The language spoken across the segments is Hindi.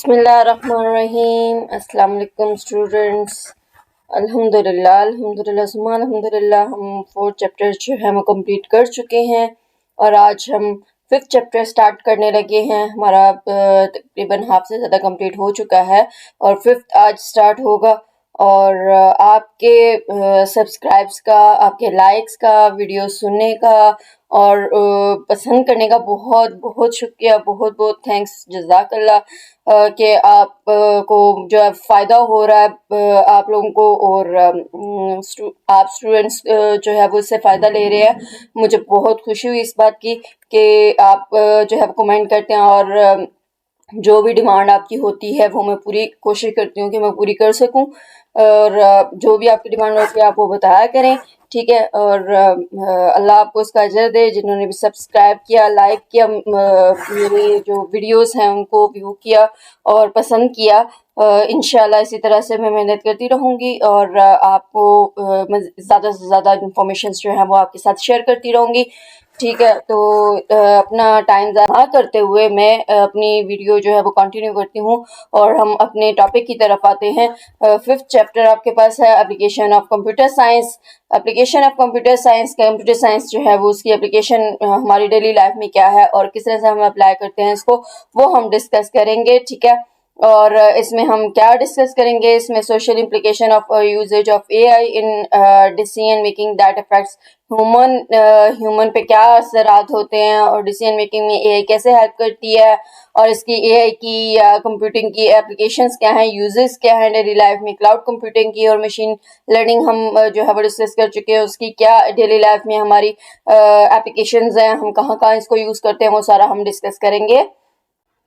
बिस्मिल्लाहिर्रहमानिर्रहीम। अस्सलाम वालेकुम स्टूडेंट्स। अल्हम्दुलिल्लाह सुम्मा अल्हम्दुलिल्लाह हम 4 चैप्टर जो है वो कंप्लीट कर चुके हैं और आज हम 5th चैप्टर स्टार्ट करने लगे हैं। हमारा तकरीबन हाफ से ज़्यादा कंप्लीट हो चुका है और 5th आज स्टार्ट होगा। और आपके सब्सक्राइब्स का, आपके लाइक्स का, वीडियो सुनने का और पसंद करने का बहुत बहुत शुक्रिया, बहुत बहुत थैंक्स, जज़ाकल्लाह कि आप को जो है फ़ायदा हो रहा है आप लोगों को और आप स्टूडेंट्स जो है वो इससे फ़ायदा ले रहे हैं। मुझे बहुत खुशी हुई इस बात की कि आप जो है कमेंट करते हैं और जो भी डिमांड आपकी होती है वो मैं पूरी कोशिश करती हूँ कि मैं पूरी कर सकूँ और जो भी आपकी डिमांड होती है आप वो बताया करें, ठीक है। और अल्लाह आपको इसका अजर दे। जिन्होंने भी सब्सक्राइब किया, लाइक किया, मेरे जो वीडियोस हैं उनको व्यू किया और पसंद किया, इंशाल्लाह इसी तरह से मैं मेहनत करती रहूँगी और आपको मैं ज़्यादा से ज़्यादा इंफॉर्मेशन जो है वो आपके साथ शेयर करती रहूँगी, ठीक है। तो अपना टाइम ज़ाया करते हुए मैं अपनी वीडियो जो है वो कंटिन्यू करती हूँ और हम अपने टॉपिक की तरफ आते हैं। 5th चैप्टर आपके पास है application of computer science. Application of computer science जो है वो उसकी एप्लीकेशन हमारी डेली लाइफ में क्या है और किस तरह से हम अप्लाई करते हैं इसको, वो हम डिस्कस करेंगे, ठीक है। और इसमें हम क्या डिस्कस करेंगे, इसमें social implication of usage of AI in decision making that affects human पे क्या असरात होते हैं और डिसीजन मेकिंग में एआई कैसे हेल्प करती है और इसकी एआई की या कंप्यूटिंग की एप्लीकेशंस क्या हैं, यूजेस क्या हैं डेली लाइफ में। क्लाउड कंप्यूटिंग की और मशीन लर्निंग हम जो है वो डिस्कस कर चुके हैं, उसकी क्या डेली लाइफ में हमारी एप्लीकेशंस हैं, हम कहाँ कहाँ इसको यूज़ करते हैं, वो सारा हम डिस्कस करेंगे।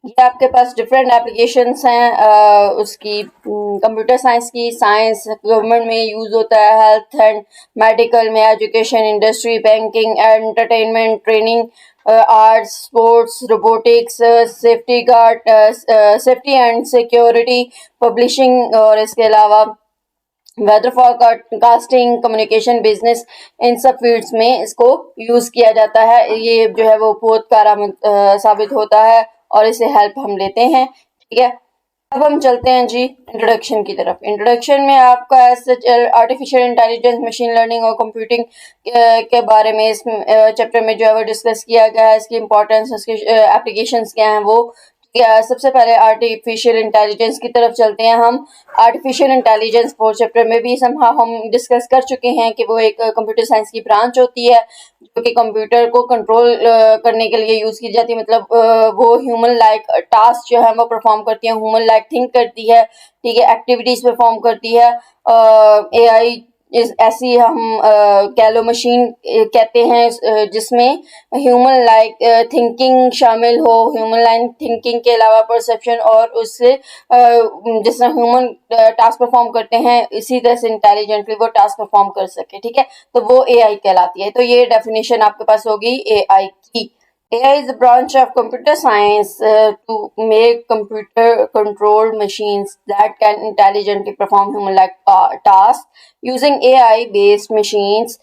ये आपके पास डिफरेंट एप्लीकेशंस हैं उसकी कंप्यूटर साइंस की। साइंस गवर्नमेंट में यूज़ होता है, हेल्थ एंड मेडिकल में, education, industry, banking, entertainment, training, arts, sports, robotics, safety and security, publishing और इसके अलावा वेदर फॉरकास्टिंग, कम्युनिकेशन, बिजनेस, इन सब फील्ड्स में इसको यूज़ किया जाता है। ये जो है वो बहुत कारगर साबित होता है और इसे हेल्प हम लेते हैं, ठीक है। अब हम चलते हैं जी इंट्रोडक्शन की तरफ। इंट्रोडक्शन में आपका आर्टिफिशियल इंटेलिजेंस, मशीन लर्निंग और कंप्यूटिंग के बारे में इस चैप्टर में जो है वो डिस्कस किया गया है। इसकी इंपॉर्टेंस, इसके एप्लीकेशंस क्या हैं वो। सबसे पहले आर्टिफिशियल इंटेलिजेंस की तरफ चलते हैं हम। आर्टिफिशियल इंटेलिजेंस 4th चैप्टर में भी हम डिस्कस कर चुके हैं कि वो एक कंप्यूटर साइंस की ब्रांच होती है जो कि कंप्यूटर को कंट्रोल करने के लिए यूज़ की जाती है। मतलब वो ह्यूमन लाइक टास्क जो है वो परफॉर्म करती है, ह्यूमन लाइक थिंक करती है, ठीक है, एक्टिविटीज़ परफॉर्म करती है। एआई इस ऐसी हम कह लो मशीन कहते हैं जिसमें ह्यूमन लाइक थिंकिंग शामिल हो, ह्यूमन लाइक थिंकिंग के अलावा परसेप्शन और उससे जिस तरह ह्यूमन टास्क परफॉर्म करते हैं इसी तरह से इंटेलिजेंटली वो टास्क परफॉर्म कर सके, ठीक है। तो वो एआई कहलाती है। तो ये डेफिनेशन आपके पास होगी एआई की। AI is a branch of computer science to make computer-controlled machines that can intelligently perform human-like tasks. Using AI-based machines,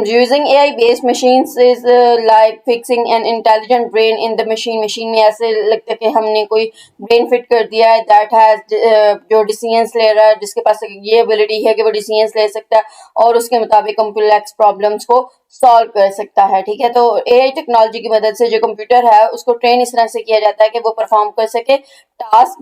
using AI-based machines is like fixing an intelligent brain in the machine. Machine में ऐसे लगता है कि हमने कोई brain fit कर दिया है that has जो decisions ले रहा है, जिसके पास ये ability है कि वो decisions ले सकता है और उसके मुताबिक complex problems को सॉल्व कर सकता है, ठीक है। तो एआई टेक्नोलॉजी की मदद से जो कंप्यूटर है उसको ट्रेन इस तरह से किया जाता है कि वो परफॉर्म कर सके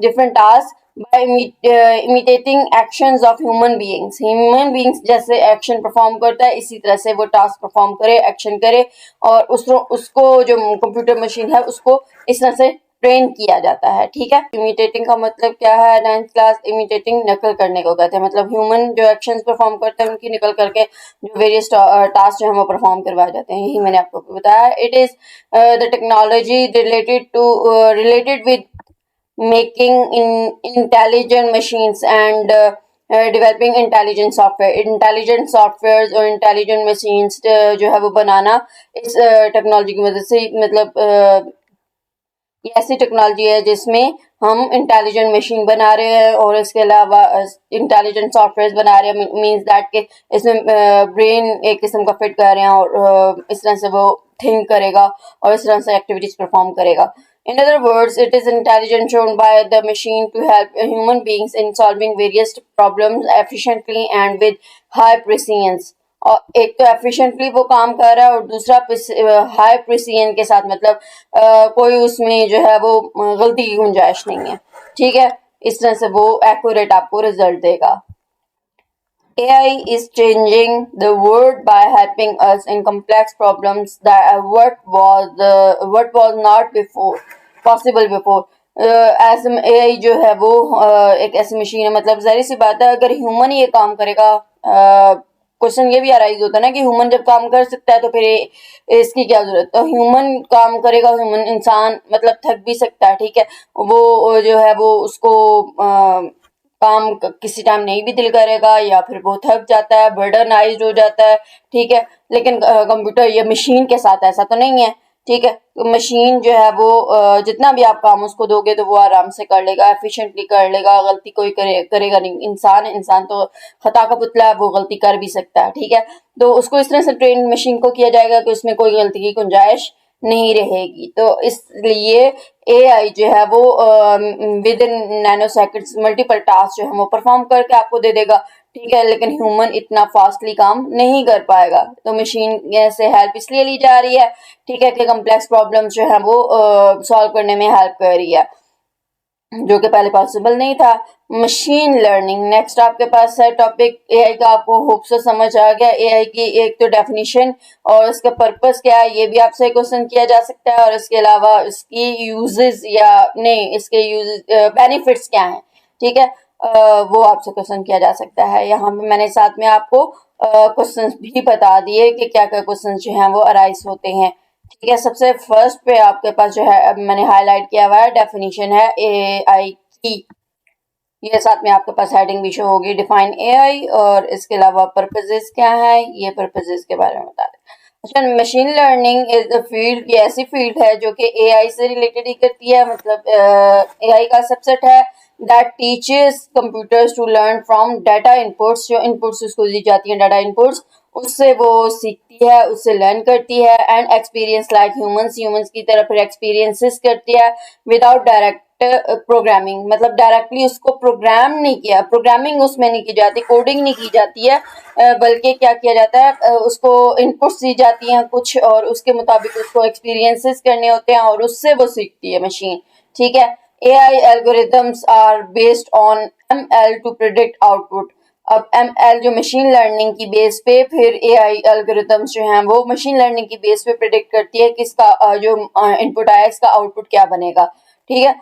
different task by imitating actions of human beings जैसे एक्शन परफॉर्म करता है इसी तरह से वो टास्क परफॉर्म करे, एक्शन करे और उसको जो कंप्यूटर मशीन है उसको इस तरह से ट्रेन किया जाता है, ठीक है। इमिटेटिंग का मतलब क्या है? 9th क्लास इमिटेटिंग नकल करने को कहते हैं। मतलब ह्यूमन जो एक्शंस परफॉर्म करते हैं उनकी नकल करके जो वेरियस टास्क जो है वो परफॉर्म करवाए जाते हैं। यही मैंने आपको बताया। It is the technology related with making intelligent machines and developing intelligent software और इंटेलिजेंट मशीन्स जो है वो बनाना इस टेक्नोलॉजी की मदद से। मतलब ये ऐसी टेक्नोलॉजी है जिसमें हम इंटेलिजेंट मशीन बना रहे हैं और इसके अलावा इंटेलिजेंट सॉफ्टवेयर बना रहे हैं। मींस दैट के इसमें ब्रेन एक किस्म का फिट कर रहे हैं और इस तरह से वो थिंक करेगा और इस तरह से एक्टिविटीज परफॉर्म करेगा। In other words, it is intelligence shown by the machine to help human beings in solving various problems efficiently and with high precision. और एक तो efficiently वो काम कर रहा है और दूसरा high precision के साथ मतलब कोई उसमें जो है वो गलती की गुंजाइश नहीं है. ठीक है, इस तरह से वो accurate आपको रिजल्ट देगा. AI is changing the world by helping us in complex problems that what was not before possible before. ऐसे AI जो है वो एक ऐसी मशीन है, मतलब जाहिर सी बात है अगर ह्यूमन ये काम करेगा. क्वेश्चन ये भी अराइज होता है ना कि ह्यूमन जब काम कर सकता है तो फिर इसकी क्या जरूरत. तो ह्यूमन काम करेगा, ह्यूमन इंसान मतलब थक भी सकता है. ठीक है, वो जो है वो उसको काम किसी टाइम नहीं भी दिल करेगा या फिर वो थक जाता है, बर्डनाइज्ड हो जाता है. ठीक है, लेकिन कंप्यूटर या मशीन के साथ ऐसा तो नहीं है. ठीक है, तो मशीन जो है वो जितना भी आप काम उसको दोगे तो वो आराम से कर लेगा, एफिशिएंटली कर लेगा, गलती कोई करेगा नहीं. इंसान तो खता का पुतला है, वो गलती कर भी सकता है. ठीक है, तो उसको इस तरह से ट्रेन मशीन को किया जाएगा कि उसमें कोई गलती की गुंजाइश नहीं रहेगी. तो इसलिए AI जो है वो with in nano seconds multiple task जो है वो परफॉर्म करके आपको दे देगा. ठीक है, लेकिन ह्यूमन इतना फास्टली काम नहीं कर पाएगा. तो मशीन से हेल्प इसलिए ली जा रही है. ठीक है, कि कम्प्लेक्स प्रॉब्लम जो है वो सॉल्व करने में हेल्प कर रही है, जो कि पहले पॉसिबल नहीं था. मशीन लर्निंग नेक्स्ट आपके पास है टॉपिक. AI का आपको होप से समझ आ गया. AI की एक तो डेफिनेशन और इसका पर्पस क्या है ये भी आपसे क्वेश्चन किया जा सकता है, और इसके अलावा इसकी यूजेस या नहीं इसके यूजेस बेनिफिट्स क्या हैं. ठीक है, वो आपसे क्वेश्चन किया जा सकता है. यहाँ पे मैंने साथ में आपको क्वेश्चन भी बता दिए कि क्या क्या क्वेश्चन जो हैं वो अराइज होते हैं. ठीक है, सबसे फर्स्ट पे आपके पास जो है अब मैंने हाईलाइट किया हुआ है डेफिनेशन है AI की. ये साथ में आपके पास हेडिंग भी शो होगी, डिफाइन AI, और इसके अलावा पर्पसेस क्या है ये पर्पसेस के बारे में बता दें. अच्छा, machine learning is a field, ये ऐसी फील्ड है जो कि AI से रिलेटेड ही करती है. मतलब AI का सबसेट है that teaches computers to learn from data inputs. जो इनपुट्स उसको दी जाती हैं डाटा इनपुट्स, उससे वो सीखती है, उससे लर्न करती है. एंड एक्सपीरियंस लाइक ह्यूमंस की तरह फिर एक्सपीरियंसेस करती है विदाउट डायरेक्ट प्रोग्रामिंग. मतलब डायरेक्टली उसको प्रोग्राम नहीं किया, प्रोग्रामिंग उसमें नहीं की जाती, कोडिंग नहीं की जाती है, बल्कि क्या किया जाता है उसको इनपुट्स दी जाती हैं कुछ और उसके मुताबिक उसको एक्सपीरियंसेस करने होते हैं और उससे वो सीखती है मशीन. ठीक है, AI algorithms are based on ML to predict output. अब ML जो मशीन लर्निंग की बेस पे फिर AI algorithms जो हैं वो मशीन लर्निंग की बेस पे प्रिडिक्ट करती है किसका जो इनपुट आया इसका आउटपुट क्या बनेगा. ठीक है,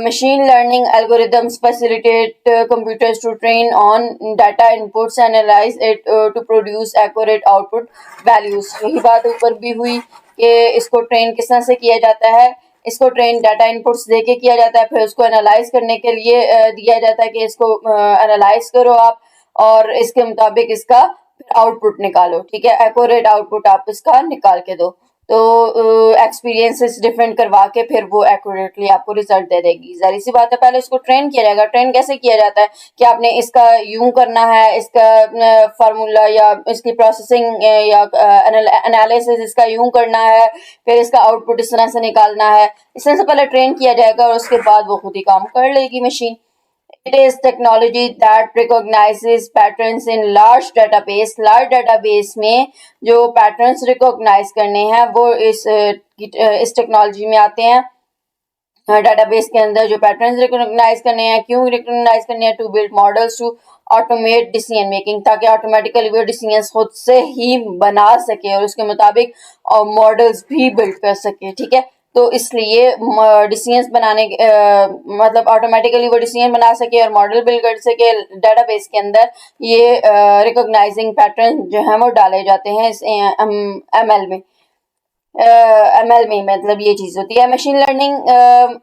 machine learning algorithms facilitate computers to train on data inputs, analyze it to produce accurate output values. यही बात ऊपर भी हुई कि इसको ट्रेन किस तरह से किया जाता है. इसको ट्रेन डाटा इनपुट्स देके किया जाता है, फिर उसको एनालाइज करने के लिए दिया जाता है कि इसको एनालाइज करो आप और इसके मुताबिक इसका आउटपुट निकालो. ठीक है, एक्यूरेट आउटपुट आप इसका निकाल के दो. तो एक्सपीरियंसेस डिफरेंट करवा के फिर वो एक्यूरेटली आपको रिजल्ट दे देगी. जाहिर सी बात है पहले उसको ट्रेन किया जाएगा. ट्रेन कैसे किया जाता है कि आपने इसका यूं करना है, इसका फार्मूला या इसकी प्रोसेसिंग या एनालिसिस इसका यूं करना है, फिर इसका आउटपुट इस तरह से निकालना है. इस तरह से पहले ट्रेन किया जाएगा और उसके बाद वो खुद ही काम कर लेगी machine. It is technology that recognizes patterns in large database. Large database में जो patterns recognize करने हैं वो इस टेक्नोलॉजी में आते हैं. डेटाबेस के अंदर जो पैटर्न्स रिकॉग्नाइज करने हैं, क्यों रिकॉग्नाइज करने हैं, to build models to automate decision making, ताकि ऑटोमेटिकली वो डिसीजन खुद से ही बना सके और उसके मुताबिक मॉडल्स भी बिल्ड कर सके. ठीक है, तो इसलिए डिसीजंस बनाने मतलब ऑटोमेटिकली वो डिसीजन बना सके और मॉडल बिल्ड कर सके. डेटाबेस के अंदर ये रिकॉग्नाइजिंग पैटर्न जो है वो डाले जाते हैं इस ML में. ML में मतलब ये चीज होती है. Machine learning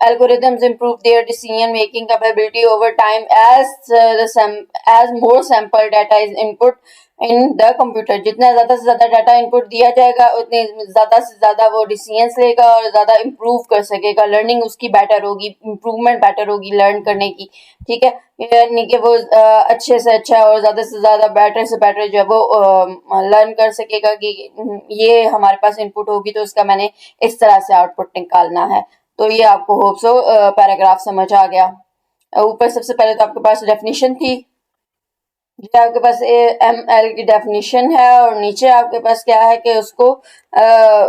algorithms improve their decision making capability over time as more sample data is input in the computer. जितना ज्यादा से ज्यादा डाटा इनपुट दिया जाएगा उतने ज्यादा से ज्यादा वो डिसीजंस लेगा और ज्यादा इम्प्रूव कर सकेगा. लर्निंग उसकी बेटर होगी, इम्प्रूवमेंट बेटर होगी लर्न करने की. ठीक है, यानी कि वो अच्छे से अच्छा और ज्यादा से ज्यादा बेटर से बेटर जो है वो लर्न कर सकेगा कि ये हमारे पास इनपुट होगी तो उसका मैंने इस तरह से आउटपुट निकालना है. तो ये आपको होप सो पैराग्राफ समझ आ गया। ऊपर सबसे पहले तो आपके पास डेफिनेशन थी, ये आपके पास एम एल की डेफिनेशन है, और नीचे आपके पास क्या है कि उसको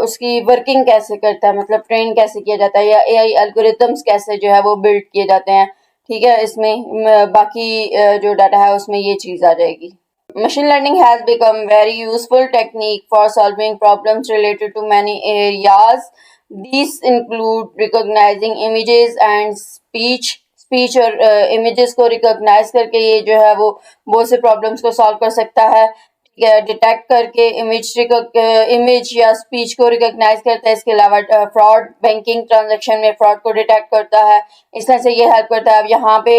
उसकी वर्किंग कैसे करता है, मतलब ट्रेन कैसे किया जाता है, या एआई एल्गोरिथम्स कैसे जो है वो बिल्ड किए जाते हैं। ठीक है, इसमें बाकी जो डाटा है उसमें ये चीज आ जाएगी। Machine learning has become very useful technique for solving problems related to many areas. These include recognizing images and speech और images को recognize करके ये जो है वो बहुत से problems को solve कर सकता है। डिटेक्ट करके इमेज या स्पीच को रिकॉग्नाइज करता है। इसके अलावा फ्रॉड, बैंकिंग ट्रांजैक्शन में फ्रॉड को डिटेक्ट करता है। इस तरह से ये हेल्प करता है। अब यहाँ पे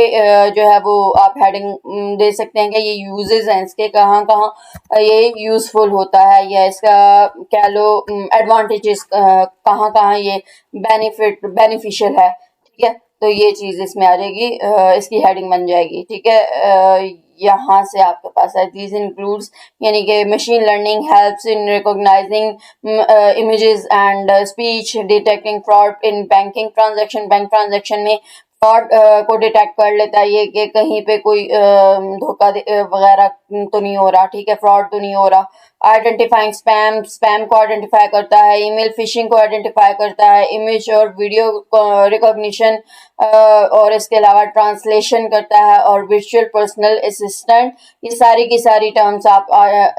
जो है वो आप हेडिंग दे सकते हैं कि ये यूजेस हैं इसके, कहाँ कहाँ ये यूजफुल होता है, या इसका क्या लो एडवांटेजेस कहाँ कहाँ ये बेनिफिशियल है। ठीक है, तो ये चीज इसमें आ जाएगी, इसकी हेडिंग बन जाएगी। ठीक है, यहाँ से आपके पास है दीज इंक्लूड्स, यानी कि machine learning helps in recognising images and speech, detecting fraud in banking transaction, bank transaction में फ्रॉड को डिटेक्ट कर लेता है ये कि कहीं पे कोई धोखा वगैरह तो नहीं हो रहा। ठीक है, फ्रॉड तो नहीं हो रहा। आइडेंटिफाइंग स्पैम को आइडेंटिफाई करता है। ईमेल फिशिंग को आइडेंटिफाई करता है। इमेज और वीडियो रिकॉग्निशन और इसके अलावा ट्रांसलेशन करता है। और वर्चुअल पर्सनल असिस्टेंट, ये सारी की सारी टर्म्स आप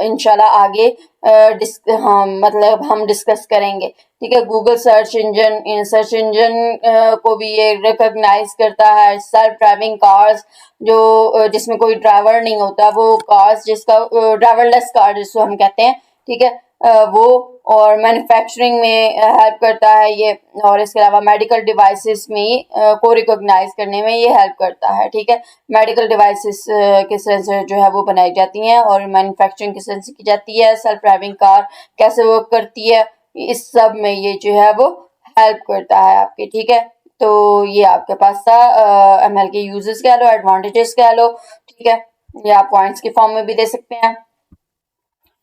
इंशाल्लाह आगे मतलब हम डिस्कस करेंगे। ठीक है, गूगल सर्च इंजन को भी ये रिकॉग्नाइज करता है। सेल्फ ड्राइविंग कार्स जो जिसमें कोई ड्राइवर नहीं होता, वो कार्स जिसका ड्राइवरलेस कार जिसको हम कहते हैं। ठीक है, वो और मैन्युफैक्चरिंग में हेल्प करता है ये, और इसके अलावा मेडिकल डिवाइसेस में को रिकॉग्नाइज करने में ये हेल्प करता है। ठीक है, मेडिकल डिवाइसेस किस तरह से जो है वो बनाई जाती हैं और मैन्युफैक्चरिंग किस तरह से की जाती है, सेल्फ ड्राइविंग कार कैसे वर्क करती है, इस सब में ये जो है वो हेल्प करता है आपके। ठीक है, तो ये आपके पास था एमएल के यूजेस कह लो, एडवांटेजेस कह लो। ठीक है, ये आप पॉइंट्स के फॉर्म में भी दे सकते हैं।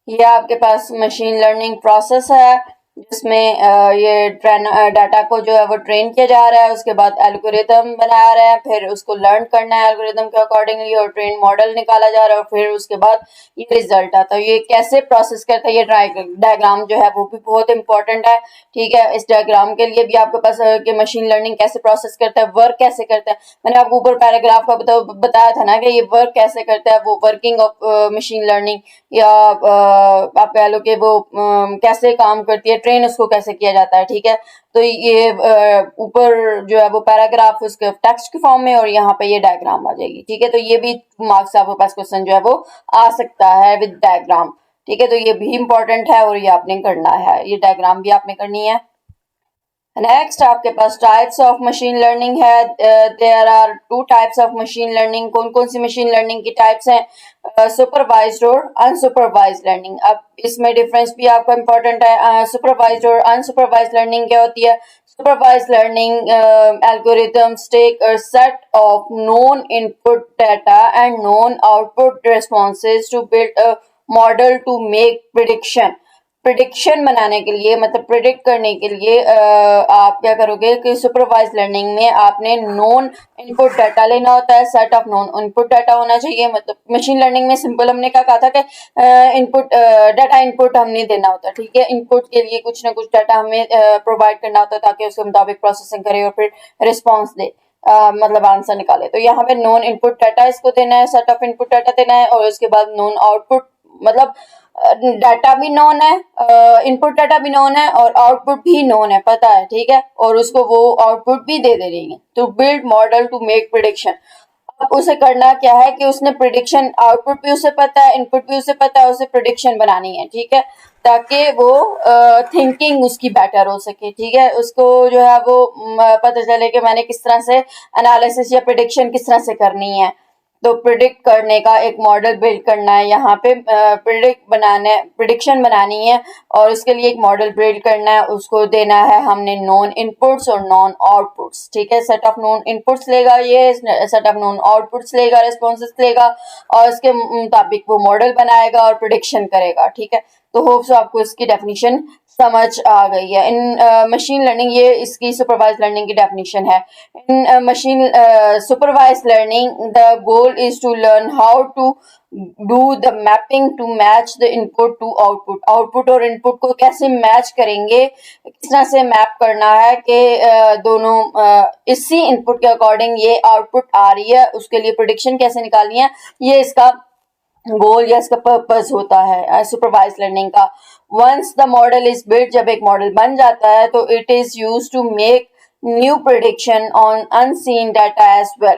ये आपके पास मशीन लर्निंग प्रोसेस है जिसमें ये डाटा को जो है वो ट्रेन किया जा रहा है, उसके बाद एल्गोरिदम बनाया रहा है, फिर उसको लर्न करना है एल्गोरिदम के अकॉर्डिंगली, और ट्रेन मॉडल निकाला जा रहा है, और फिर उसके बाद ये रिजल्ट आता है। ये कैसे प्रोसेस करता है, ये डायग्राम जो है वो भी बहुत इंपॉर्टेंट है। ठीक है, इस डायग्राम के लिए भी आपके पास कि मशीन लर्निंग कैसे प्रोसेस करता है, वर्क कैसे करता है। मैंने आपको ऊपर पैराग्राफ का बताया था ना कि ये वर्क कैसे करता है, वो वर्किंग ऑफ मशीन लर्निंग, या आप कह लो कि वो कैसे काम करती है, ट्रेन उसको कैसे किया जाता है। ठीक है, तो ये ऊपर जो है वो पैराग्राफ उसके टेक्स्ट के फॉर्म में, और यहाँ पे ये डायग्राम आ जाएगी। ठीक है, तो ये भी मार्क्स आपके पास क्वेश्चन जो है वो आ सकता है विद डायग्राम। ठीक है, तो ये भी इंपॉर्टेंट है और ये आपने करना है, ये डायग्राम भी आपने करनी है। नेक्स्ट आपके पास टाइप्स ऑफ मशीन लर्निंग है। There are two types of machine learning. कौन कौन सी मशीन लर्निंग की टाइप्स हैं? सुपरवाइज्ड और अनसुपरवाइज्ड लर्निंग। अब इसमें डिफरेंस भी आपका इंपॉर्टेंट है। सुपरवाइज्ड और अनसुपरवाइज्ड लर्निंग क्या होती है? Supervised learning algorithms take a set of known input data and known output responses to build a model to make prediction बनाने के लिए, मतलब प्रिडिक्ट करने के लिए आप क्या करोगे कि सुपरवाइज लर्निंग में आपने नोन इनपुट डाटा लेना होता है, set of known input data होना चाहिए। मतलब मशीन लर्निंग में सिंपल हमने क्या कहा था कि इनपुट डाटा इनपुट हमने देना होता है। ठीक है, इनपुट के लिए कुछ ना कुछ डाटा हमें प्रोवाइड करना होता है ताकि उसके मुताबिक प्रोसेसिंग करे और फिर रिस्पॉन्स दे, मतलब आंसर निकाले। तो यहाँ पे नॉन इनपुट डाटा इसको देना है, सेट ऑफ इनपुट डाटा देना है, और उसके बाद नॉन आउटपुट, मतलब डाटा भी नोन है, इनपुट डाटा भी नोन है, और आउटपुट भी नोन है, पता है। ठीक है, और उसको वो आउटपुट भी दे रही है। To build model to make prediction. अब उसे करना क्या है कि उसने प्रिडिक्शन, आउटपुट भी उसे पता है, इनपुट भी उसे पता है, उसे प्रिडिक्शन बनानी है। ठीक है, ताकि वो थिंकिंग उसकी बेटर हो सके। ठीक है, उसको जो है वो पता चले कि मैंने किस तरह से एनालिसिस या प्रिडिक्शन किस तरह से करनी है। तो प्रिडिक्ट करने का एक मॉडल बिल्ड करना है, यहाँ पे प्रिडिक्शन बनानी है, और उसके लिए एक मॉडल बिल्ड करना है। उसको देना है हमने नॉन इनपुट्स और नॉन आउटपुट्स। ठीक है, सेट ऑफ नॉन इनपुट्स लेगा, ये सेट ऑफ नॉन आउटपुट्स लेगा, रिस्पॉन्सेस लेगा, और उसके मुताबिक वो मॉडल बनाएगा और प्रिडिक्शन करेगा। ठीक है, तो होप्स आपको इसकी डेफिनेशन समझ आ गई है। इन मशीन लर्निंग, ये इसकी सुपरवाइज लर्निंग की डेफिनेशन है। In machine supervise learning the goal is to learn how to do the mapping to match the input to output. Output और इनपुट को कैसे मैच करेंगे, किस तरह से मैप करना है कि दोनों इसी इनपुट के अकॉर्डिंग ये आउटपुट आ रही है, उसके लिए प्रिडिक्शन कैसे निकालनी है, ये इसका गोल या इसका पर्पस होता है सुपरवाइज लर्निंग का। Once the model is build, जब एक मॉडल बन जाता है तो it is use to make new prediction on unseen data as well.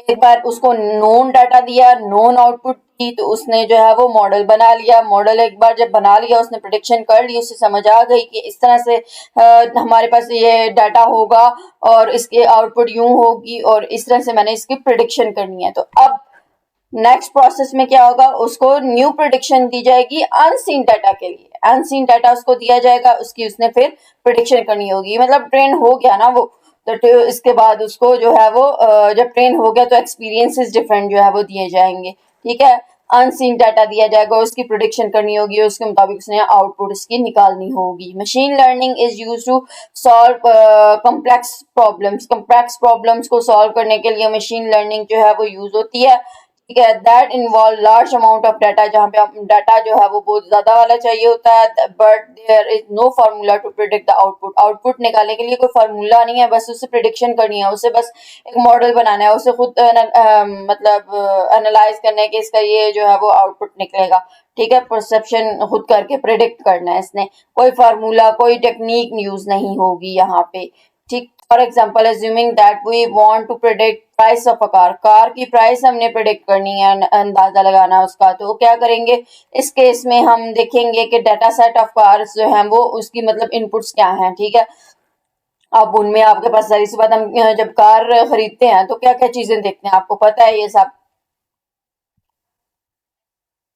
एक बार उसको नोन डाटा दिया, नोन आउटपुट की, तो उसने जो है वो मॉडल बना लिया। मॉडल एक बार जब बना लिया, उसने प्रिडिक्शन कर ली, उसे समझ आ गई कि इस तरह से हमारे पास ये डाटा होगा और इसके आउटपुट यूं होगी और इस तरह से मैंने इसकी प्रिडिक्शन करनी है। तो अब नेक्स्ट प्रोसेस में क्या होगा, उसको न्यू प्रिडिक्शन दी जाएगी अनसीन डाटा के लिए। अनसीन डाटा उसको दिया जाएगा, उसकी उसने फिर प्रिडिक्शन करनी होगी। मतलब ट्रेन हो गया ना वो, तो इसके बाद उसको जो है वो जब ट्रेन हो गया तो एक्सपीरियंसेस डिफरेंट जो है वो दिए जाएंगे। ठीक है, अनसीन डाटा दिया जाएगा, उसकी प्रिडिक्शन करनी होगी, उसके मुताबिक उसने आउटपुट इसकी निकालनी होगी। Machine learning is use to solve complex problems. Complex problems को सॉल्व करने के लिए मशीन लर्निंग जो है वो यूज होती है। ठीक है, that involve large amount of data, जहाँ पे डाटा जो है वो बहुत ज्यादा वाला चाहिए होता है। But there is no formula to predict the output. Output निकालने के लिए कोई फार्मूला नहीं है, बस उसे प्रिडिक्शन करनी है, उसे बस एक मॉडल बनाना है, उसे खुद मतलब एनालाइज करना है कि इसका ये जो है वो आउटपुट निकलेगा। ठीक है, परसेप्शन खुद करके प्रिडिक्ट करना है इसने, कोई फार्मूला कोई टेक्निक यूज नहीं होगी यहाँ पे। ठीक, for example assuming that we want to predict price of a car. Car की प्राइस हमने प्रिडिक्ट करनी है, अंदाजा लगाना है उसका, तो क्या करेंगे इस केस में, हम देखेंगे कि डाटा सेट ऑफ कार्स जो हैं वो उसकी मतलब इनपुट्स क्या हैं। ठीक है, अब उनमें आपके पास जाहिर सी बात, हम जब कार खरीदते हैं तो क्या क्या चीजें देखते हैं, आपको पता है ये सब।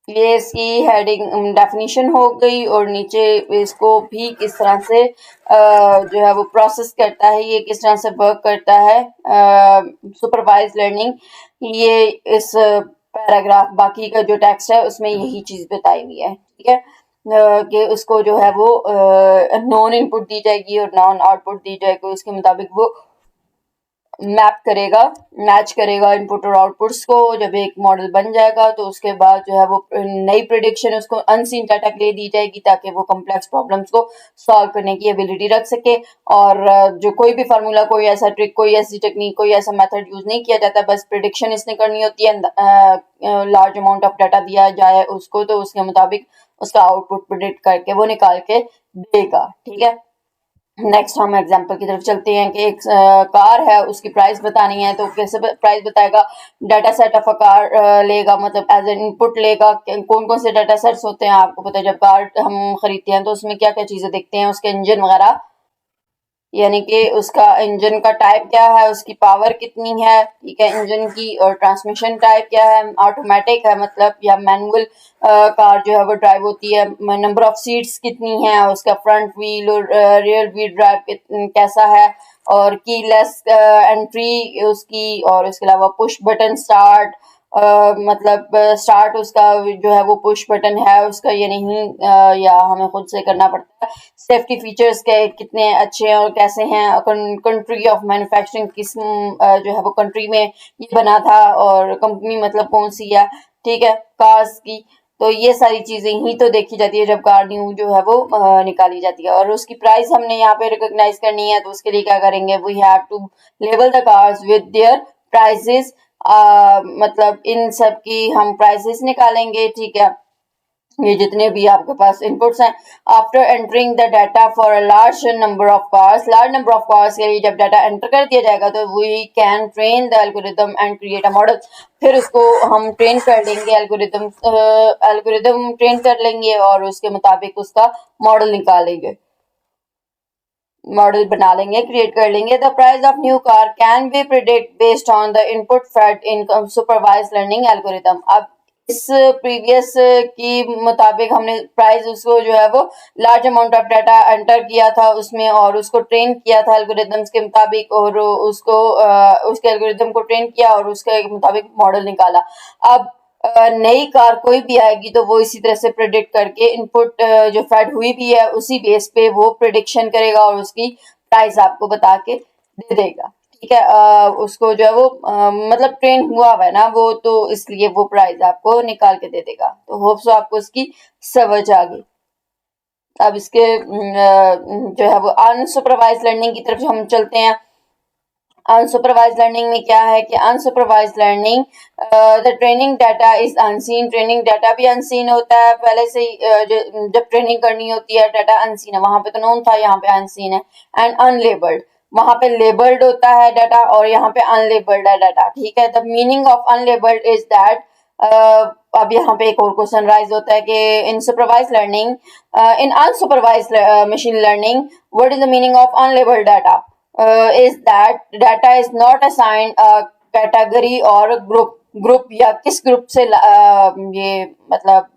ये इसकी हेडिंग डेफिनेशन हो गई, और नीचे इसको भी किस तरह से जो है वो प्रोसेस करता है, ये किस तरह से वर्क करता है सुपरवाइज लर्निंग। ये इस पैराग्राफ बाकी का जो टेक्स्ट है उसमें यही चीज बताई हुई है। ठीक है, कि उसको जो है वो नॉन इनपुट दी जाएगी और नॉन आउटपुट दी जाएगी, उसके मुताबिक वो मैप करेगा, मैच करेगा इनपुट और आउटपुट्स को। जब एक मॉडल बन जाएगा तो उसके बाद जो है वो नई प्रिडिक्शन उसको अनसीन डाटा के लिए दी जाएगी, ताकि वो कॉम्प्लेक्स प्रॉब्लम्स को सॉल्व करने की एबिलिटी रख सके। और जो कोई भी फार्मूला, कोई ऐसा ट्रिक, कोई ऐसी टेक्निक, कोई ऐसा मेथड यूज नहीं किया जाता, बस प्रिडिक्शन इसने करनी होती है। लार्ज अमाउंट ऑफ डाटा दिया जाए उसको, तो उसके मुताबिक उसका आउटपुट प्रिडिक्ट करके वो निकाल के देगा। ठीक है, नेक्स्ट हम एग्जांपल की तरफ चलते हैं कि एक कार है, उसकी प्राइस बतानी है, तो कैसे प्राइस बताएगा। Data set of a car लेगा, मतलब एज एन इनपुट लेगा। कौन कौन से डाटा सेट्स होते हैं आपको पता है, जब कार हम खरीदते हैं तो उसमें क्या क्या चीजें देखते हैं, उसके इंजन वगैरह, यानी कि उसका इंजन का टाइप क्या है, उसकी पावर कितनी है। ठीक है, इंजन की, और ट्रांसमिशन टाइप क्या है, ऑटोमेटिक है मतलब या मैनुअल कार जो है वो ड्राइव होती है। नंबर ऑफ सीट्स कितनी है, उसका फ्रंट व्हील और रियर व्हील ड्राइव कैसा है, और कीलेस एंट्री उसकी, और उसके अलावा पुश बटन स्टार्ट, मतलब स्टार्ट उसका जो है वो पुश बटन है उसका या नहीं, या हमें खुद से करना पड़ता है। सेफ्टी फीचर्स के कितने अच्छे हैं और कैसे हैं, कंट्री ऑफ मैन्युफैक्चरिंग किस जो है वो कंट्री में ये बना था, और कंपनी मतलब कौन सी है। ठीक है, कार्स की, तो ये सारी चीजें ही तो देखी जाती है जब कार न्यू जो है वो निकाली जाती है। और उसकी प्राइस हमने यहाँ पे रिकॉग्नाइज करनी है, तो उसके लिए क्या करेंगे, we have to label the cars with their prices. मतलब इन सब की हम प्राइसेस निकालेंगे। ठीक है, ये जितने भी आपके पास इनपुट्स हैं, after entering the data for a large number of cars, large number of cars के लिए जब डाटा एंटर कर दिया जाएगा तो we can train the algorithm and create a model. फिर उसको हम ट्रेन कर लेंगे, एल्गोरिदम ट्रेन कर लेंगे और उसके मुताबिक उसका मॉडल निकालेंगे, मॉडल बना लेंगे, क्रिएट कर लेंगे। The price of new car can be predict based on the input fed in supervise learning algorithm. अब इस प्रीवियस की मुताबिक हमने प्राइस उसको जो है वो large amount of data enter किया था उसमें, और उसको ट्रेन किया था एल्गोरिदम्स के मुताबिक, और उसको उसके एल्गोरिदम को ट्रेन किया और उसके मुताबिक मॉडल निकाला। अब नई कार कोई भी आएगी तो वो इसी तरह से प्रेडिक्ट करके इनपुट जो फेड हुई भी है उसी बेस पे वो प्रेडिक्शन करेगा और उसकी प्राइस आपको बता के दे देगा। ठीक है, उसको जो है वो मतलब ट्रेन हुआ है ना वो, तो इसलिए वो प्राइस आपको निकाल के दे देगा। तो होप सो आपको इसकी समझ आ गई। अब इसके जो है वो अनसुपरवाइज लर्निंग की तरफ हम चलते हैं। अनसुपरवाइज लर्निंग में क्या है कि unsupervise learning the training data is unseen. Training data भी अनसीन होता है पहले से ही, जब ट्रेनिंग करनी होती है डाटा अनसीन है, वहां पे तो नोन था, यहाँ पे अनसीन है। एंड अनलेबल्ड, वहां पे लेबल्ड होता है डाटा और यहाँ पे अनलेबल्ड है डाटा। ठीक है, the meaning of unlabelled is that, अब यहाँ पे एक और क्वेश्चन राइज होता है कि in supervise learning, in unsupervise machine learning what is the meaning of unlabelled data, is that data is not assigned a category और ग्रुप या किस ग्रुप से ये मतलब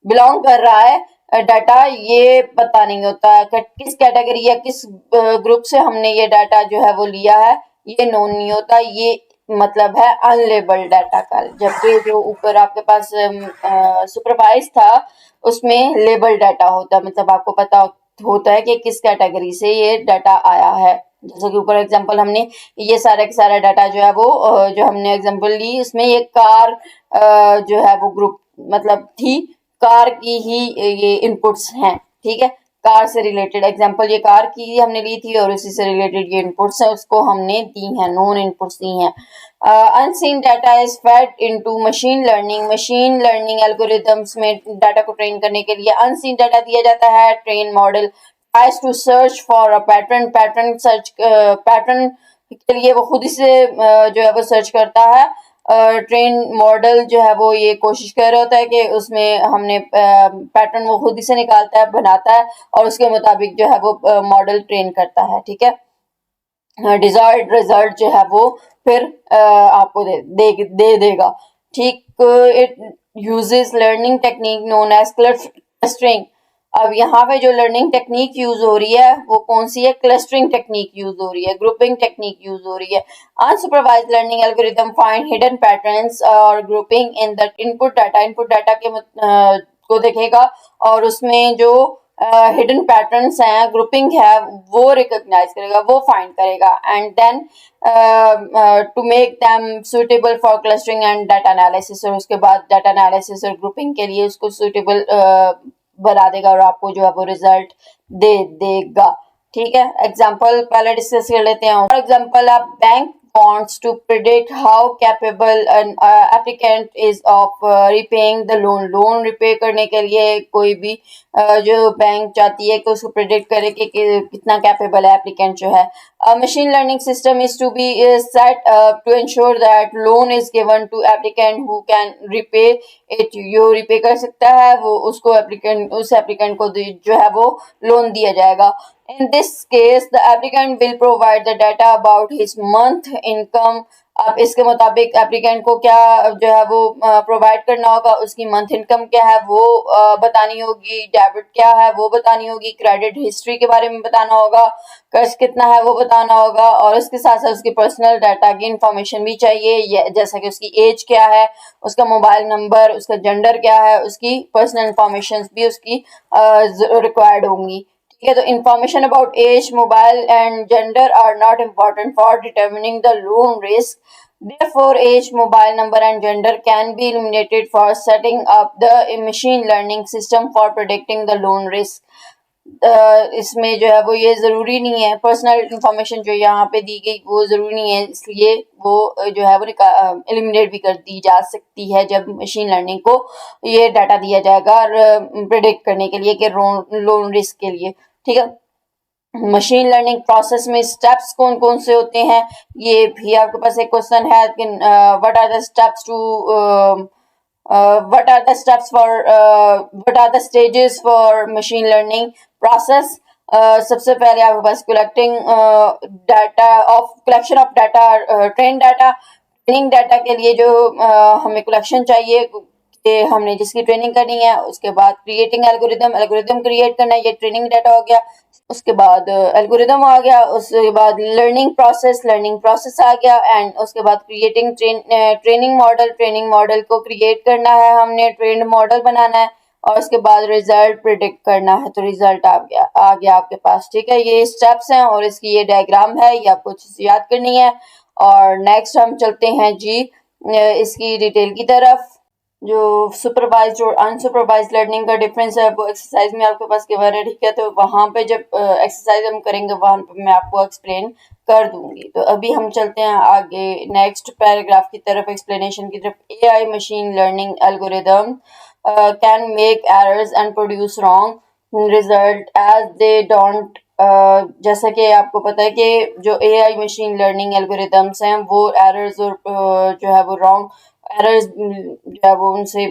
बिलोंग कर रहा है डाटा, ये पता नहीं होता है किस कैटेगरी या किस ग्रुप से हमने ये डाटा जो है वो लिया है, ये नोन नहीं होता। ये मतलब है अनलेबल्ड डाटा का। जबकि जो ऊपर आपके पास सुपरवाइज था उसमें लेबल डाटा होता है, मतलब आपको पता होता है कि किस कैटेगरी से ये डाटा आया है। जैसे कि ऊपर एग्जांपल हमने ये सारा का सारा डाटा जो है वो जो हमने एग्जांपल ली उसमें ये कार जो है वो ग्रुप मतलब थी, कार की ही ये इनपुट्स हैं। ठीक है, कार से रिलेटेड एग्जांपल ये कार की हमने ली थी और इसी से रिलेटेड ये इनपुट्स हैं उसको हमने दी हैं, नॉन इनपुट्स दी हैं। Unseen data is fed into machine learning. Machine learning algorithms में डाटा को ट्रेन करने के लिए अनसीन डाटा दिया जाता है। Train model tries to search for a pattern search pattern के लिए वो खुद ही से जो है वो सर्च करता है। ट्रेन मॉडल जो है वो ये कोशिश कर रहा होता है कि उसमें हमने पैटर्न वो खुद ही से निकालता है, बनाता है और उसके मुताबिक जो है वो मॉडल ट्रेन करता है। ठीक है, डिजायर्ड रिजल्ट जो है वो फिर आपको दे देगा। ठीक, it uses learning technique known as clustering. अब यहाँ पे जो लर्निंग टेक्निक यूज हो रही है वो कौन सी है, क्लस्टरिंग टेक्निक यूज हो रही है, ग्रुपिंग टेक्निक यूज हो रही है। Unsupervised learning algorithm find hidden patterns और grouping in the input data के को देखेगा और उसमें जो हिडन पैटर्न्स हैं, ग्रुपिंग है, वो रिकॉग्नाइज करेगा, वो फाइंड करेगा and then to make them suitable for clustering and data analysis. और उसके बाद डाटा एनालिसिस और ग्रुपिंग के लिए उसको सुटेबल बना देगा और आपको जो है वो रिजल्ट दे देगा। ठीक है, एग्जाम्पल पहले डिस्कस कर लेते हैं। फॉर एग्जाम्पल, आप bank wants to predict how capable an applicant is of repaying the loan। Loan repay करने के लिए कोई भी जो बैंक चाहती है कि उसको प्रिडिक्ट करे कि कितना कैपेबल है एप्लीकेंट जो है। Machine learning system is to be set to ensure that loan is given to applicant who can repay it. जो रिपे कर सकता है वो उसको उस एप्लीकेंट को जो है वो लोन दिया जाएगा। In this case, the applicant will provide the data about his month income। अब इसके मुताबिक एप्लीकेंट को क्या जो है वो प्रोवाइड करना होगा, उसकी मंथ इनकम क्या है वो बतानी होगी, डेबिट क्या है वो बतानी होगी, क्रेडिट हिस्ट्री के बारे में बताना होगा, कर्ज कितना है वो बताना होगा और उसके साथ साथ उसकी पर्सनल डाटा की इंफॉर्मेशन भी चाहिए, जैसा कि उसकी एज क्या है, उसका मोबाइल नंबर, उसका जेंडर क्या है, उसकी पर्सनल इंफॉर्मेशन भी उसकी रिक्वायर्ड होंगी। Okay, the information about age, mobile, and gender are not important for determining the loan risk. Therefore, age, mobile number, and gender can be eliminated for setting up the machine learning system for predicting the loan risk. इसमें जो है वो ये ज़रूरी नहीं है, पर्सनल इंफॉर्मेशन जो यहाँ पे दी गई वो ज़रूरी नहीं है, इसलिए वो जो है वो एलिमिनेट भी कर दी जा सकती है जब मशीन लर्निंग को ये डाटा दिया जाएगा और प्रिडिक्ट करने के लिए कि लोन रिस्क के लिए। ठीक है, मशीन लर्निंग प्रोसेस में स्टेप्स कौन कौन से होते हैं, ये भी आपके पास एक क्वेश्चन है कि what are the steps to what are the steps for what are the stages for machine learning process। सबसे पहले आपके पास collection of data, train data. Training data के लिए जो हमें कलेक्शन चाहिए ये हमने जिसकी ट्रेनिंग करनी है। उसके बाद क्रिएटिंग एल्गोरिदम क्रिएट करना है, ये ट्रेनिंग डाटा हो गया। उसके बाद एल्गोरिदम आ गया, उसके बाद लर्निंग प्रोसेस आ गया, एंड उसके बाद क्रिएटिंग ट्रेनिंग मॉडल को क्रिएट करना है, हमने ट्रेंड मॉडल बनाना है, और उसके बाद रिजल्ट प्रिडिक्ट करना है। तो रिजल्ट आ गया आपके पास, ठीक है। ये स्टेप्स हैं और इसकी ये डायग्राम है, ये आपको अच्छे से याद करनी है। और नेक्स्ट हम चलते हैं जी इसकी डिटेल की तरफ। जो सुपरवाइज्ड और अनसुपरवाइज्ड लर्निंग का डिफरेंस है वो एक्सरसाइज में आपके पास गिवन है, ठीक है। तो वहां पे जब एक्सरसाइज हम करेंगे वहां पे मैं आपको एक्सप्लेन कर दूंगी। तो अभी हम चलते हैं आगे नेक्स्ट पैराग्राफ की तरफ, एक्सप्लेनेशन की तरफ। AI machine learning algorithm can make errors and produce wrong result as they don't जैसा कि आपको पता है कि जो एआई मशीन लर्निंग एल्गोरिदम्स हैं वो एरर्स और जो है वो रॉन्ग एरर्स जो है वो उनसे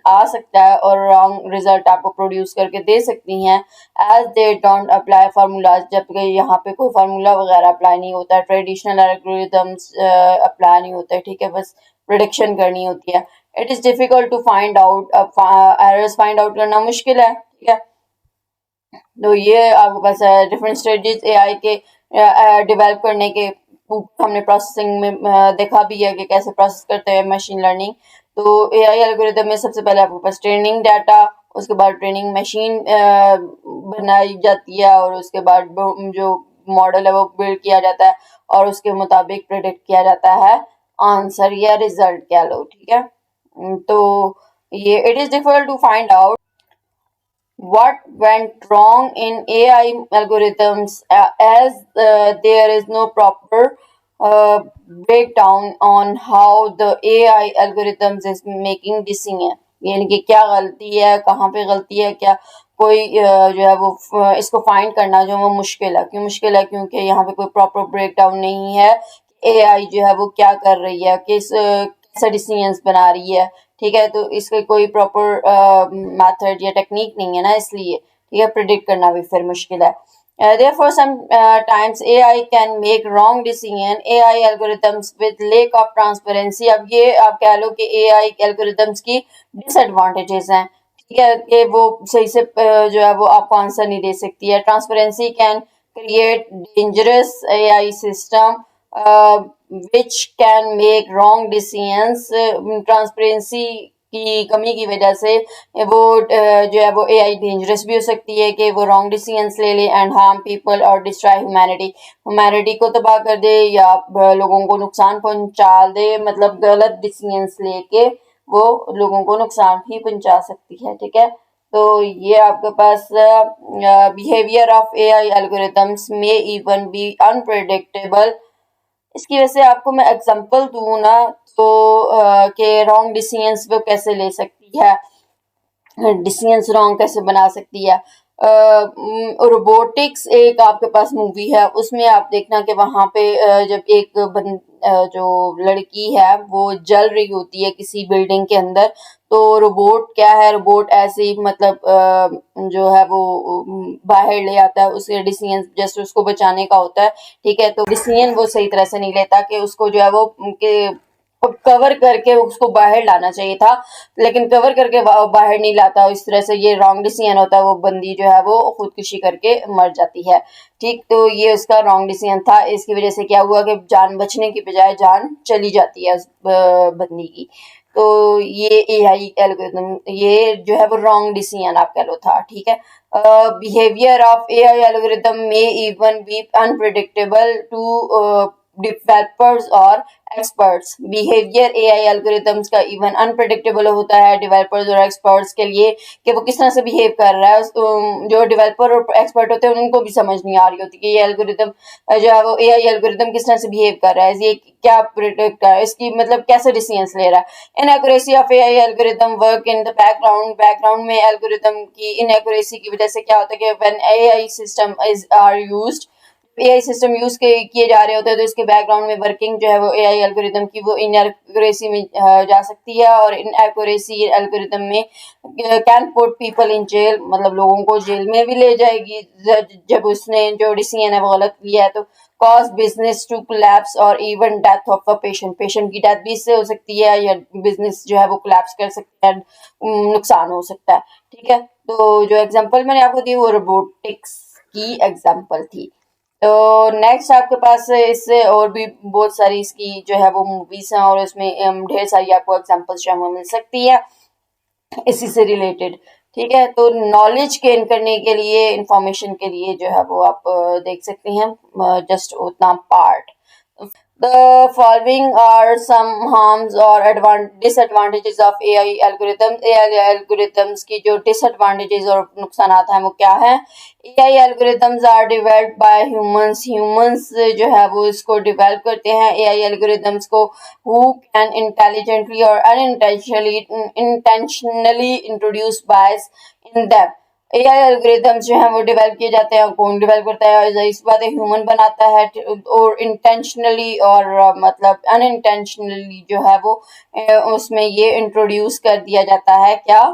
आ सकता है और रॉन्ग रिजल्ट आपको प्रोड्यूस करके दे सकती हैं। As they don't apply formulas, जबकि यहाँ पे कोई फार्मूला वगैरह अप्लाई नहीं होता है, ट्रेडिशनल एल्गोरिदम्स अप्लाई नहीं होते, ठीक है, बस प्रिडिक्शन करनी होती है। It is difficult to find out, errors find out करना मुश्किल है, ठीक है। तो ये आपके पास डिफरेंट स्टेजेस एआई के डेवलप करने के हमने प्रोसेसिंग में देखा भी है कि कैसे प्रोसेस करते हैं मशीन लर्निंग। तो एआई एल्गोरिदम में सबसे पहले आपके पास ट्रेनिंग डाटा, उसके बाद ट्रेनिंग मशीन बनाई जाती है, और उसके बाद जो मॉडल है वो बिल्ड किया जाता है, और उसके मुताबिक प्रेडिक्ट किया जाता है आंसर या रिजल्ट कह लो, ठीक है। तो ये it is difficult to find out what went wrong in AI algorithms as there is no proper breakdown on how the AI algorithms is making decision, यानी कि क्या गलती है, कहाँ पे गलती है, क्या कोई जो है वो इसको फाइंड करना जो वो मुश्किल है। क्यों मुश्किल है? क्योंकि यहाँ पे कोई प्रॉपर ब्रेकडाउन नहीं है। एआई जो है वो क्या कर रही है, किस कैसे डिसीजंस बना रही है, ठीक है। तो इसका कोई प्रॉपर मेथड या टेक्निक नहीं है ना, इसलिए, ठीक है, प्रिडिक्ट करना भी फिर मुश्किल है। Therefore, sometimes AI can make wrong decision. AI algorithms with lack of transparency. अब ये आप कह लो कि AI algorithms की disadvantages हैं, ठीक है, कि वो सही से जो है वो आपको आंसर नहीं दे सकती है। Transparency can create dangerous AI system which can make wrong decisions. Transparency की कमी की वजह से वो जो है वो एआई डेंजरस भी हो सकती है कि वो रॉन्ग डिसीजंस ले ले एंड हार्म पीपल और डिस्ट्रॉय ह्यूमैनिटी को तबाह कर दे या लोगों को नुकसान पहुंचा दे, मतलब गलत डिसीजंस लेके वो लोगों को नुकसान ही पहुंचा सकती है, ठीक है। तो ये आपके पास बिहेवियर ऑफ एआई एल्गोरिथम्स में इवन बी अनप्रेडिक्टेबल। इसकी वजह से आपको मैं एग्जांपल दूँ ना, तो कि रॉन्ग डिसीजंस वो कैसे ले सकती है, डिसीजंस रॉन्ग कैसे बना सकती है। रोबोटिक्स एक आपके पास मूवी है, उसमें आप देखना कि वहाँ पे जब एक जो लड़की है वो जल रही होती है किसी बिल्डिंग के अंदर, तो रोबोट क्या है, रोबोट ऐसे ही मतलब जो है वो बाहर ले आता है उसके डिसीजन, जस्ट उसको बचाने का होता है, ठीक है। तो डिसीजन वो सही तरह से नहीं लेता कि उसको जो है वो के कवर करके उसको बाहर लाना चाहिए था, लेकिन कवर करके बाहर नहीं लाता, इस तरह से ये रॉन्ग डिसीजन होता है, वो बंदी जो है वो खुदकुशी करके मर जाती है, ठीक। तो ये उसका रॉन्ग डिसीजन था। इसकी वजह से क्या हुआ कि जान बचने की बजाय जान चली जाती है उस बंदी की। तो ये एआई एल्गोरिथम ये जो है वो रॉन्ग डिसीजन आप कह लो था, ठीक है। बिहेवियर ऑफ एआई एल्गोरिथम में even be unpredictable to developers और एक्सपर्ट्स। बिहेवियर एआई एल्गोरिथम्स का इवन अनप्रेडिक्टेबल होता है डेवलपर्स और एक्सपर्ट्स के लिए कि वो किस तरह से बिहेव कर रहा है। जो डेवलपर और एक्सपर्ट होते हैं उनको भी समझ नहीं आ रही होती कि ये एल्गोरिथम जो है वो एआई एल्गोरिथम किस तरह से बिहेव कर रहा है, ये क्या प्रिडिक्ट कर रहा है, इसकी मतलब कैसे डिसीजंस ले रहा है। Inaccuracy of AI algorithm work in the background में एल्गोरिथम की इनएक्यूरेसी की वजह से क्या होता है कि when AI system is are used, AI system use किए जा रहे होते हैं, तो इसके बैकग्राउंड में वर्किंग जो है वो एआई एल्गोरिथम की वो इनएक्यूरेसी में जा सकती है, और इनएक्यूरेसी एल्गोरिथम में can put people in jail, मतलब लोगों को जेल में भी ले जाएगी जब उसने जो डिसीजन है वो गलत लिया है। तो कॉज बिजनेस टू कोलैप्स और even death of a patient, patient की डेथ भी इससे हो सकती है या बिजनेस जो है वो कोलैप्स कर सकता है, नुकसान हो सकता है। ठीक है, तो जो एग्जांपल मैंने आपको दी वो रोबोटिक्स की एग्जांपल थी। तो नेक्स्ट आपके पास इससे और भी बहुत सारी इसकी जो है वो मूवीज हैं और उसमें ढेर सारी आपको एग्जांपल्स जो है मिल सकती है इसी से रिलेटेड। ठीक है, तो नॉलेज गेन करने के लिए, इंफॉर्मेशन के लिए जो है वो आप देख सकते हैं जस्ट उतना part. The following are some harms or disadvantages of AI algorithms. AI algorithms की जो disadvantages और नुकसानात हैं वो क्या है? AI algorithms are developed by humans. Humans जो है वो इसको develop करते हैं AI algorithms को, who can intelligently or intentionally introduce bias in them. AI algorithms जो हैं वो डेवलप किए जाते हैं, कौन डेवलप करता है? इस बात है ह्यूमन बनाता है, और इंटेंशनली और मतलब अनइंटेंशनली जो है वो उसमें ये इंट्रोड्यूस कर दिया जाता है क्या?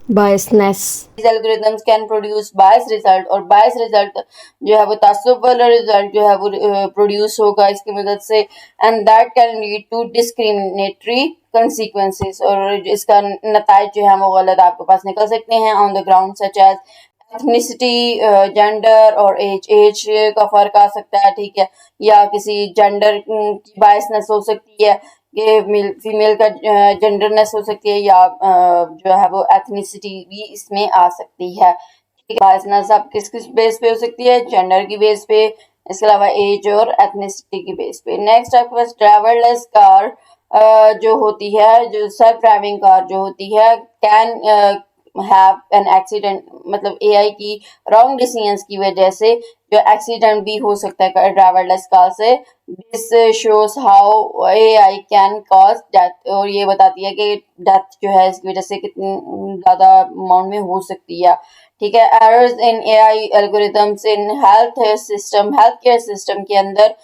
Biasness. Algorithms can produce bias result, और बायस रिजल्ट जो है वो तासुब वाला रिजल्ट जो है वो प्रोड्यूस होगा इसकी मदद से, and that can lead to discriminatory consequences, और इसका नताइज जो है वो गलत आपके पास निकल सकते हैं on the ground such as ethnicity, gender और एज का फर्क आ सकता है। ठीक है, या किसी जेंडर की बायसनेस हो सकती है, ये फीमेल का जेंडरनेस हो सकती है, या जो है वो एथनिसिटी भी इसमें आ सकती है। ठीक है, बायसनेस आप किस किस बेस पे हो सकती है? जेंडर की बेस पे, इसके अलावा एज और एथनिसिटी की बेस पे। नेक्स्ट आपके पास ड्राइवरलेस कार जो होती है, जो सेल्फ ड्राइविंग कार जो होती है, कैन हैव एन एक्सीडेंट, मतलब एआई की रॉन्ग डिसीजंस की वजह से जो एक्सीडेंट भी हो सकता है ड्राइवरलेस कार से। This shows how AI can cause death, और ये बताती है कि डेथ जो है इसकी वजह से कितनी ज्यादा अमाउंट में हो सकती है। ठीक है, errors in AI algorithms in health care system के अंदर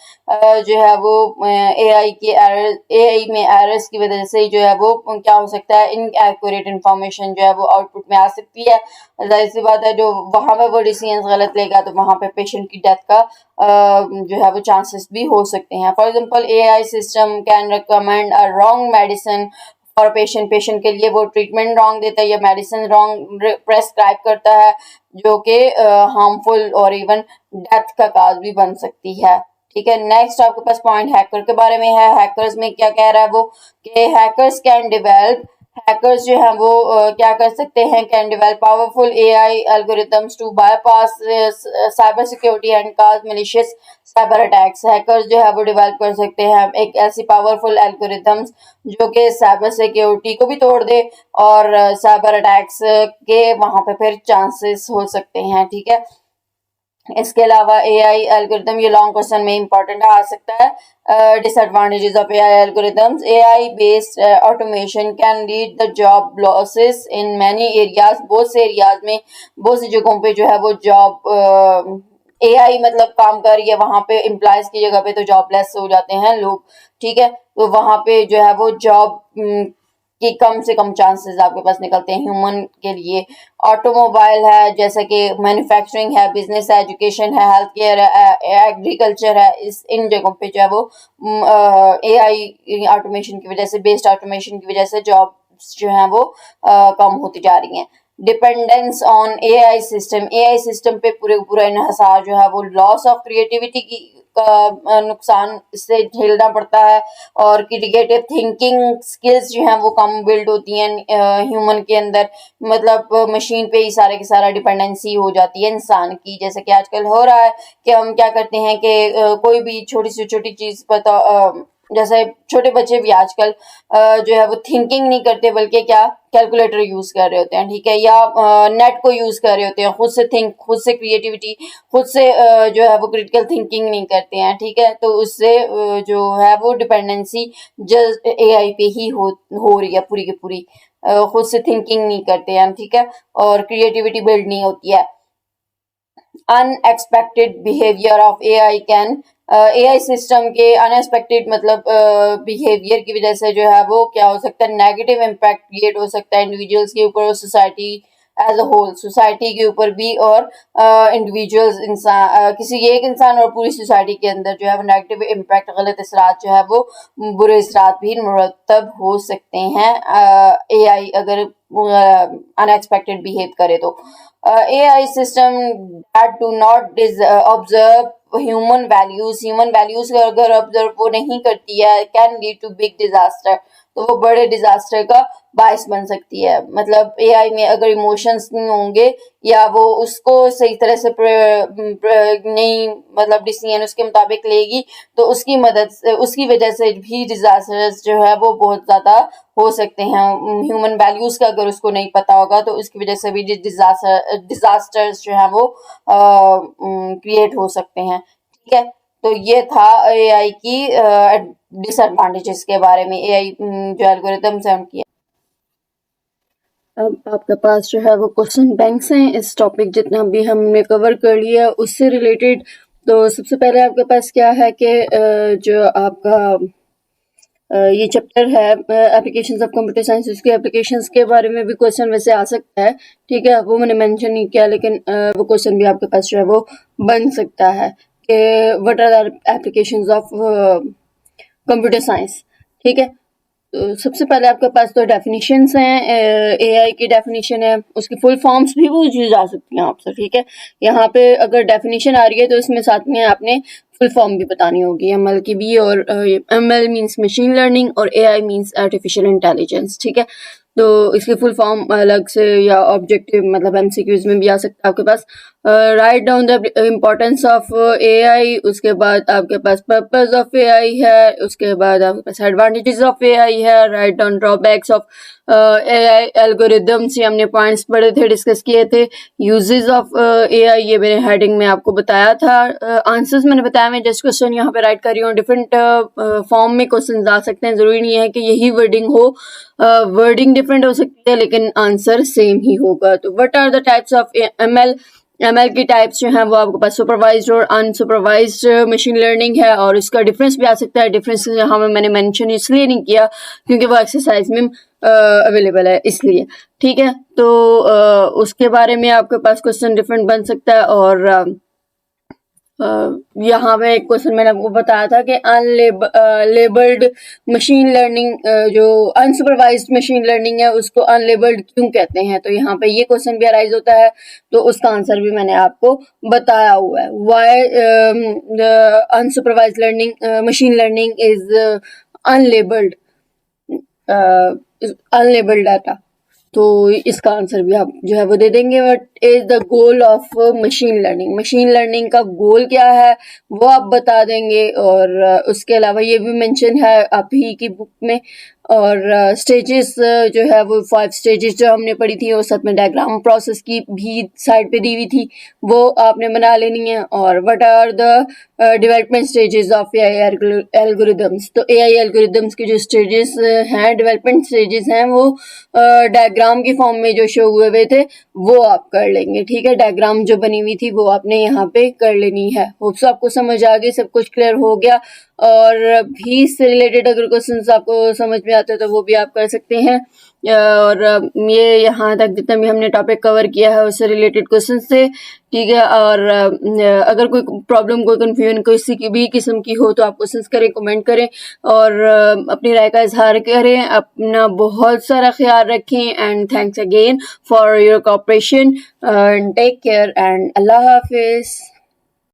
जो है वो एआई की एरर, एआई में एरर्स की वजह से जो है वो क्या हो सकता है? इनएक्यूरेट इंफॉर्मेशन जो है वो आउटपुट में आ सकती है। जाहिर सी बात है, जो वहां पे वो डिसीजन गलत लेगा तो वहां पे पेशेंट की डेथ का जो है वो चांसेस भी हो सकते हैं। For example AI system can recommend a wrong medicine और पेशेंट के लिए वो ट्रीटमेंट रॉन्ग देता है या मेडिसिन रॉन्ग प्रेस्क्राइब करता है, जो कि हार्मफुल और इवन डेथ का काज भी बन सकती है। ठीक है, नेक्स्ट आपके पास पॉइंट हैकर के बारे में है। हैकर्स में क्या कह रहा है वो कि हैकर्स कैन डेवलप, हैकर्स जो है वो क्या कर सकते हैं? Can develop powerful AI algorithms to bypass cyber security and cause malicious cyber attacks. Hackers जो है वो डेवलप कर सकते हैं एक ऐसी पावरफुल एल्गोरिथम्स जो कि साइबर सिक्योरिटी को भी तोड़ दे और साइबर अटैक्स के वहां पे फिर चांसेस हो सकते हैं। ठीक है, इसके अलावा एआई एल्गोरिथम, ये लॉन्ग क्वेश्चन में इंपॉर्टेंट आ सकता है। Disadvantages of AI algorithms, AI based automation can lead the job losses in many areas. बहुत से एरियाज में, बहुत सी जगहों पे जो है वो जॉब एआई मतलब काम कर रही है, वहां पे एम्प्लॉयज की जगह पे तो जॉबलेस हो जाते हैं लोग। ठीक है, तो वहां पे जो है वो जॉब कि कम से कम चांसेस आपके पास निकलते हैं ह्यूमन के लिए। ऑटोमोबाइल है, जैसे कि मैन्युफैक्चरिंग है, बिजनेस है, एजुकेशन है, हेल्थ केयर है, एग्रीकल्चर है, इस इन जगहों पे जो है वो एआई ऑटोमेशन की वजह से, बेस्ड ऑटोमेशन की वजह से जॉब जो है वो कम होती जा रही हैं। डिपेंडेंस ऑन एआई सिस्टम पे पूरे पूरा इन्हिसार जो है वो, लॉस ऑफ क्रिएटिविटी की का नुकसान इससे झेलना पड़ता है, और क्रिएटिव थिंकिंग स्किल्स जो हैं वो कम बिल्ड होती हैं ह्यूमन के अंदर, मतलब मशीन पे ही सारे के सारा डिपेंडेंसी हो जाती है इंसान की। जैसे कि आजकल हो रहा है कि हम क्या करते हैं कि कोई भी छोटी से छोटी चीज पता, जैसे छोटे बच्चे भी आजकल जो है वो थिंकिंग नहीं करते, बल्कि क्या कैलकुलेटर यूज कर रहे होते हैं। ठीक है, या नेट को यूज कर रहे होते हैं, खुद से क्रिएटिविटी, खुद से जो है वो क्रिटिकल थिंकिंग नहीं करते हैं। ठीक है, तो उससे जो है वो डिपेंडेंसी जस्ट एआई पे ही हो रही है पूरी की पूरी, खुद से थिंकिंग नहीं करते हैं। ठीक है, और क्रिएटिविटी बिल्ड नहीं होती है। Unexpected behaviour of AI can, AI system के अनएक्सपेक्टेड मतलब बिहेवियर की वजह से जो है वो क्या हो सकता है? नेगेटिव इम्पैक्ट क्रिएट हो सकता है इंडिविजुअल्स के ऊपर और society as a whole, society के ऊपर भी और इंडिविजुअल्स इंसान, किसी एक इंसान और पूरी सोसाइटी के अंदर जो है वो नेगेटिव इम्पैक्ट, गलत असरात जो है वो बुरे असरात भी मुरतब हो सकते हैं एआई अगर अनएक्सपेक्टेड बिहेव करे तो। AI system that do not observe human values अगर ऑब्जर्व वो नहीं करती है, can lead to big disaster, तो वो बड़े डिजास्टर का बायस बन सकती है। मतलब एआई में अगर इमोशंस नहीं होंगे या वो उसको सही तरह से नहीं, मतलब डिसीजन उसके मुताबिक लेगी, तो उसकी मदद से, उसकी वजह से भी डिजास्टर्स जो है वो बहुत ज्यादा हो सकते हैं। ह्यूमन वैल्यूज का अगर उसको नहीं पता होगा तो उसकी वजह से भी डिजास्टर्स जो है वो क्रिएट हो सकते हैं। ठीक है, तो ये था एआई की डिसएडवांटेजेस के बारे में, एआई जो एल्गोरिथम्स हैं उनकी। अब आपके पास जो है वो क्वेश्चन बैंक्स हैं इस टॉपिक जितना भी हमने कवर कर लिया उससे रिलेटेड। तो सबसे पहले आपके पास क्या है कि जो आपका ये चैप्टर है एप्लीकेशंस ऑफ कंप्यूटर साइंस, उसके एप्लीकेशंस के बारे में भी क्वेश्चन वैसे आ सकता है। ठीक है, वो मैंने मेंशन नहीं किया, लेकिन वो क्वेश्चन भी आपके पास जो है वो बन सकता है कि what are the applications of computer science. ठीक है, तो सबसे पहले आपके पास तो डेफिनेशंस हैं, एआई की डेफिनेशन है, उसकी फुल फॉर्म्स भी पूछी जा सकती हैं आपसे। ठीक है, यहाँ पे अगर डेफिनेशन आ रही है तो इसमें साथ में आपने फुल फॉर्म भी बतानी होगी, एमएल की भी, और एमएल मींस मशीन लर्निंग और एआई मींस आर्टिफिशियल इंटेलिजेंस। ठीक है, तो इसकी फुल फॉर्म अलग से या ऑब्जेक्टिव मतलब एमसीक्यूज में भी आ सकता है आपके पास। Write down the importance of AI, उसके बाद आपके पास पर्पस ऑफ एआई है, उसके बाद आपके पास एडवांटेजेस ऑफ एआई है, write down drawbacks of AI algorithms, ये हमने पॉइंट्स पढ़े थे, डिस्कस किए थे। यूजेस ऑफ एआई ये मैंने हेडिंग में आपको बताया था। आंसर्स मैंने बताया, मैं जस्ट क्वेश्चन यहाँ पे राइट कर रही हूँ। डिफरेंट फॉर्म में क्वेश्चन आ सकते हैं, जरूरी नहीं है कि यही वर्डिंग हो, वर्डिंग डिफरेंट हो सकती है लेकिन आंसर सेम ही होगा। तो what are the types of ML, ML की टाइप्स जो हैं वो आपके पास सुपरवाइज्ड और अनसुपरवाइज्ड मशीन लर्निंग है, और इसका डिफरेंस भी आ सकता है। डिफरेंस यहाँ में मैंने मेंशन इसलिए नहीं किया क्योंकि वो एक्सरसाइज में अवेलेबल है इसलिए। ठीक है, तो उसके बारे में आपके पास क्वेश्चन डिफरेंट बन सकता है। और यहाँ पे एक क्वेश्चन मैंने आपको बताया था कि अनलेबल्ड मशीन लर्निंग, जो अनसुपरवाइज्ड मशीन लर्निंग है उसको अनलेबल्ड क्यों कहते हैं, तो यहाँ पे ये क्वेश्चन भी अराइज होता है, तो उसका आंसर भी मैंने आपको बताया हुआ है। Why unsupervised learning machine learning is unlabelled, unlabelled data, तो इसका आंसर भी आप जो है वो दे देंगे। What is the goal of machine learning, machine learning का गोल क्या है वो आप बता देंगे। और उसके अलावा ये भी मेंशन है आप ही की बुक में। और स्टेजेस जो है वो 5 स्टेजेस जो हमने पढ़ी थी, और साथ में डायग्राम प्रोसेस की भी साइड पे दी हुई थी, वो आपने बना लेनी है। और what are the development stages of AI algorithms, तो एआई एल्गोरिदम्स के जो स्टेजेस हैं, डेवलपमेंट स्टेजेस हैं, वो डायग्राम की फॉर्म में जो शो हुए थे वो आप कर लेंगे। ठीक है, डायग्राम जो बनी हुई थी वो आपने यहाँ पे कर लेनी है। होप्स आपको समझ आ गई, सब कुछ क्लियर हो गया। और भी इससे रिलेटेड अगर क्वेश्चंस आपको समझ में आते हैं तो वो भी आप कर सकते हैं। और ये यहाँ तक जितना भी हमने टॉपिक कवर किया है उससे रिलेटेड क्वेश्चन थे। ठीक है, और अगर कोई प्रॉब्लम, कोई कन्फ्यूजन किसी की भी किस्म की हो तो आप क्वेश्चंस करें, कमेंट करें और अपनी राय का इजहार करें। अपना बहुत सारा ख्याल रखें and thanks again for your cooperation. Take care and अल्लाह हाफिज।